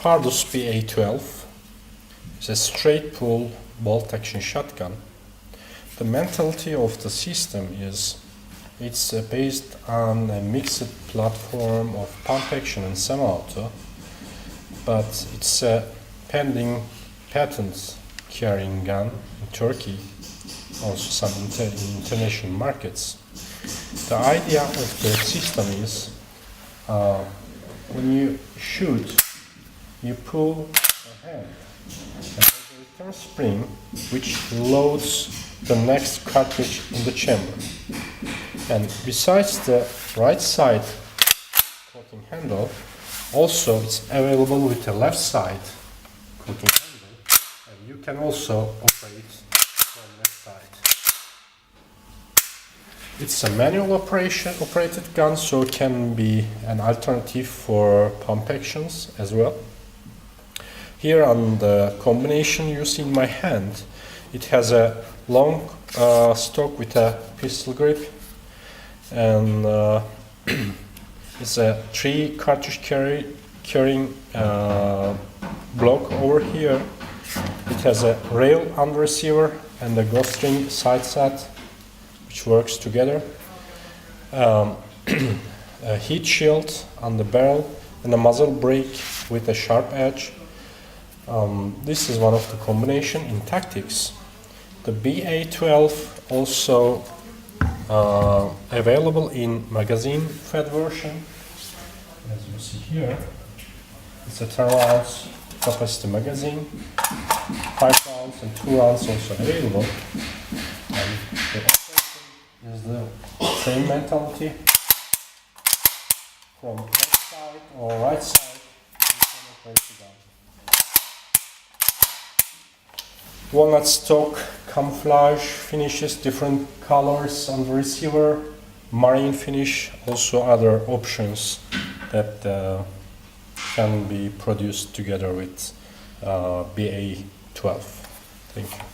Pardus BA12 is a straight pull bolt action shotgun. The mentality of the system is it's based on a mixed platform of pump action and semi-auto, but it's a pending patent carrying gun in Turkey, also some international markets. The idea of the system is when you shoot, you pull a hand and there's a return spring which loads the next cartridge in the chamber. And besides the right side cocking handle, also it's available with the left side cocking handle, and you can also operate from left side. It's a manual operated gun, so it can be an alternative for pump actions as well. Here on the combination you see in my hand, it has a long stock with a pistol grip, and it's a 3 cartridge carrying block over here. It has a rail under receiver and a ghost ring side set which works together, a heat shield on the barrel, and a muzzle brake with a sharp edge. This is one of the combination in tactics. The BA12 also available in magazine fed version. As you see here, it's a 10 rounds capacity magazine, 5 rounds and 2 rounds also available. And the operation is the same mentality. From left side or right side, you can operate the gun. Walnut stock, camouflage finishes, different colors on the receiver, marine finish, also other options that can be produced together with BA12. Thank you.